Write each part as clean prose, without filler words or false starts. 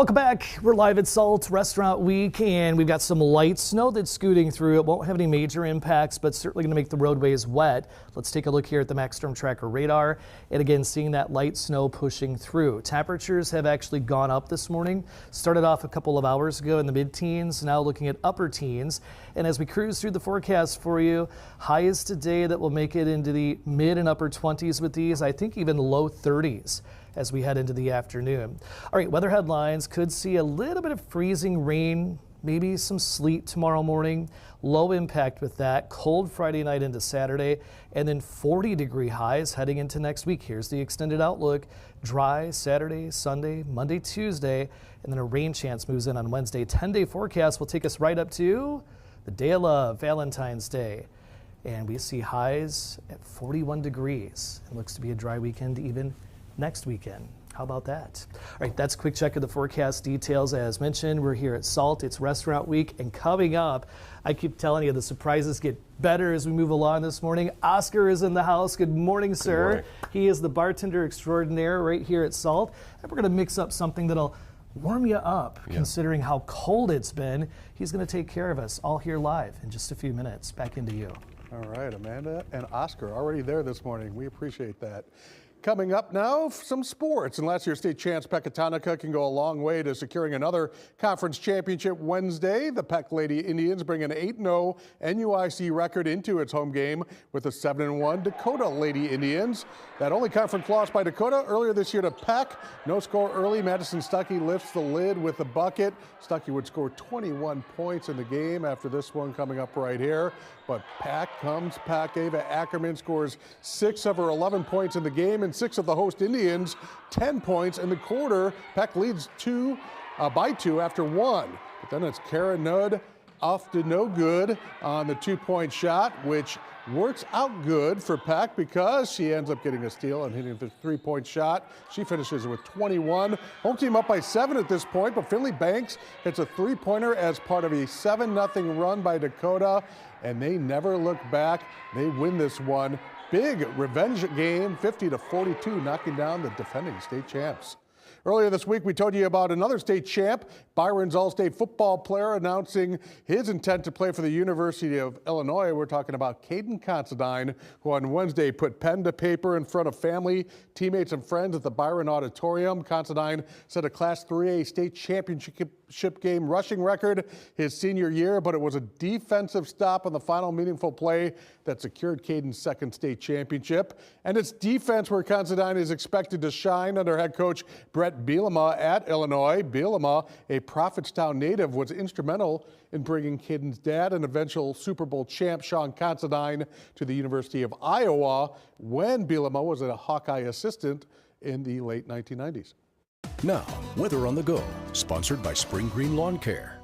Welcome back. We're live at Salt Restaurant Week, and we've got some light snow that's scooting through. It won't have any major impacts, but certainly going to make the roadways wet. Let's take a look here at the Max Storm Tracker radar. And again, seeing that light snow pushing through. Temperatures have actually gone up this morning. Started off a couple of hours ago in the mid-teens, now looking at upper teens. And as we cruise through the forecast for you, highs today that will make it into the mid and upper 20s with these, I think even low 30s. As we head into the afternoon. All right, weather headlines could see a little bit of freezing rain, maybe some sleet tomorrow morning. Low impact with that. Cold Friday night into Saturday, and then 40-degree highs heading into next week. Here's the extended outlook. Dry Saturday, Sunday, Monday, Tuesday, and then a rain chance moves in on Wednesday. 10-day forecast will take us right up to the day of love, Valentine's Day. And we see highs at 41 degrees. It looks to be a dry weekend even next weekend. How about that? All right, that's a quick check of the forecast details. As mentioned, we're here at Salt. It's Restaurant Week, and coming up, I keep telling you the surprises get better as we move along this morning. Oscar is in the house. Good morning, sir. Good morning. He is the bartender extraordinaire right here at Salt. And we're going to mix up something that'll warm you up, considering how cold it's been. He's going to take care of us all here live in just a few minutes. Back into you. All right, Amanda and Oscar already there this morning. We appreciate that. Coming up now, some sports. And last year's state champs Pecatonica can go a long way to securing another conference championship Wednesday. The Peck Lady Indians bring an 8-0 NUIC record into its home game with the 7-1 Dakota Lady Indians. That only conference loss by Dakota earlier this year to Peck. No score early. Madison Stuckey lifts the lid with the bucket. Stuckey would score 21 points in the game after this one coming up right here. But Peck comes Peck. Ava Ackerman scores 6 of her 11 points in the game, and 6 of the host Indians 10 points in the quarter. Peck leads by 2 after 1. But then it's Kara Nudd off to no good on the 2-point shot, which works out good for Peck because she ends up getting a steal and hitting the 3-point shot. She finishes with 21. Home team up by 7 at this point, but Finley Banks hits a 3-pointer as part of a 7-0 run by Dakota, and they never look back. They win this one. Big revenge game, 50-42, knocking down the defending state champs. Earlier this week, we told you about another state champ, Byron's All-State football player, announcing his intent to play for the University of Illinois. We're talking about Caden Considine, who on Wednesday put pen to paper in front of family, teammates, and friends at the Byron Auditorium. Considine set a Class 3A state championship game rushing record his senior year, but it was a defensive stop on the final meaningful play that secured Caden's second state championship. And it's defense where Considine is expected to shine under head coach Brett Bielema at Illinois. Bielema, a Prophetstown native, was instrumental in bringing Caden's dad and eventual Super Bowl champ Sean Considine to the University of Iowa when Bielema was a Hawkeye assistant in the late 1990s. Now, Weather on the Go, sponsored by Spring Green Lawn Care.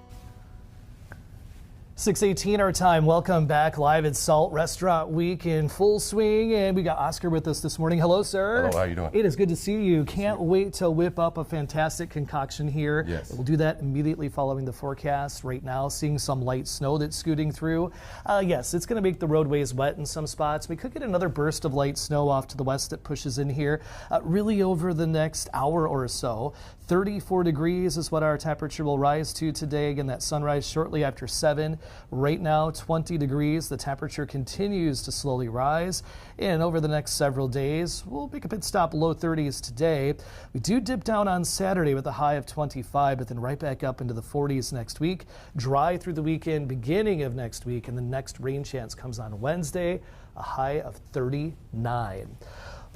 6:18 our time. Welcome back live at Salt Restaurant Week in full swing, and we got Oscar with us this morning. Hello, sir. Hello, how you doing? It is good to see you. Can't wait to whip up a fantastic concoction here. Yes. We'll do that immediately following the forecast. Right now, seeing some light snow that's scooting through. Yes, it's going to make the roadways wet in some spots. We could get another burst of light snow off to the west that pushes in here really over the next hour or so. 34 degrees is what our temperature will rise to today. Again, that sunrise shortly after 7. Right now, 20 degrees. The temperature continues to slowly rise. And over the next several days, we'll make a pit stop low 30s today. We do dip down on Saturday with a high of 25, but then right back up into the 40s next week. Dry through the weekend, beginning of next week, and the next rain chance comes on Wednesday, a high of 39.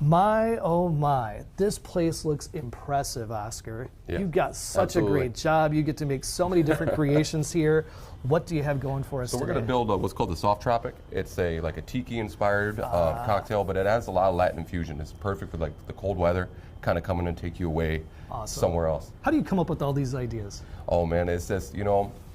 My, oh my, this place looks impressive, Oscar. Yeah, You've got such absolutely. a great job. You get to make so many different creations here. What do you have going for us So we're today? going to build what's called the Soft Tropic. It's like a tiki-inspired cocktail, but it has a lot of Latin infusion. It's perfect for like the cold weather, kind of coming and take you away somewhere else. How do you come up with all these ideas? Oh man, it's just,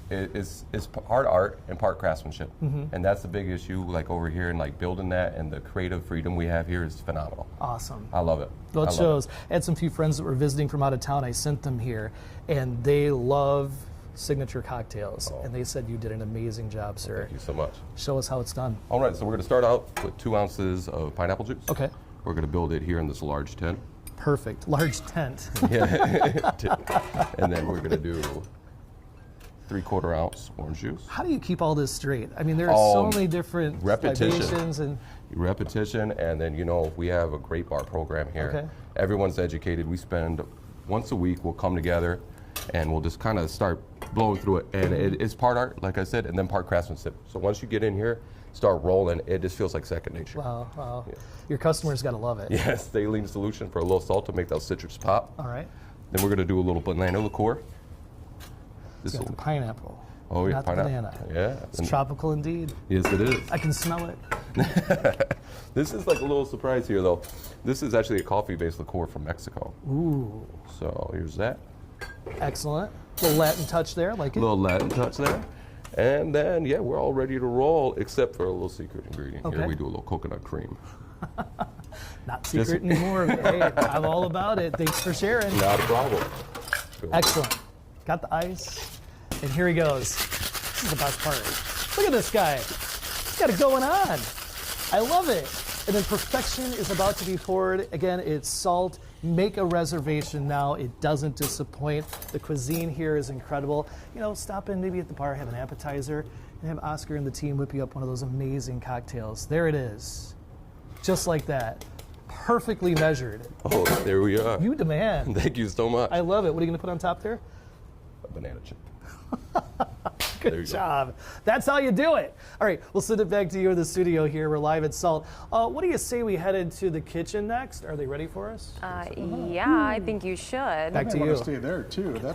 it's part art and part craftsmanship, and that's the big issue. Like over here, and like building that, and the creative freedom we have here is phenomenal. Awesome. I love it. Well, it I love shows. I had some few friends that were visiting from out of town. I sent them here, and they love signature cocktails, and they said you did an amazing job, sir. Thank you so much. Show us how it's done. All right, so we're going to start out with 2 ounces of pineapple juice. Okay. We're going to build it here in this large tin. Perfect. Large tent. Yeah. And then we're gonna do 3/4 ounce orange juice. How do you keep all this straight? I mean, there are so Um, many different repetition. libations and Repetition, and then we have a great bar program here. Okay. Everyone's educated. We spend once a week. We'll come together, and we'll just kind of start blowing through it. And it's part art, like I said, and then part craftsmanship. So once you get in here, start rolling, it just feels like second nature. wow, wow. Yeah. Your customers got to love it. Yes, saline solution for a little salt to make those citrus pop. All right. Then we're gonna do a little banana liquor. This Got the will- pineapple. Oh yeah, not the pineapple. banana. Yeah. It's tropical indeed. Yes, it is. I can smell it. This is like a little surprise here, though. This is actually a coffee-based liqueur from Mexico. Ooh, So here's that. excellent. Little Latin touch there, like it. Little Latin touch there. And then, yeah, we're all ready to roll, except for a little secret ingredient. Okay. Here we do a little coconut cream. Not secret anymore. Hey, I'm all about it. Thanks for sharing. Not a problem. Go. Excellent. Got the ice, and here he goes. This is the best part. Look at this guy. He's got it going on. I love it. And then perfection is about to be poured. Again, it's salt. Make a reservation now. It doesn't disappoint. The cuisine here is incredible. Stop in maybe at the bar, have an appetizer, and have Oscar and the team whip you up one of those amazing cocktails. There it is. Just like that. Perfectly measured. Oh, there we are. You demand. Thank you so much. I love it. What are you going to put on top there? A banana chip. Good There you go. job. That's how you do it. All right, we'll send it back to you in the studio here. We're live at Salt. What do you say we head into the kitchen next? Are they ready for us? Yeah, I think you should. Back to I want you. to stay there too. That's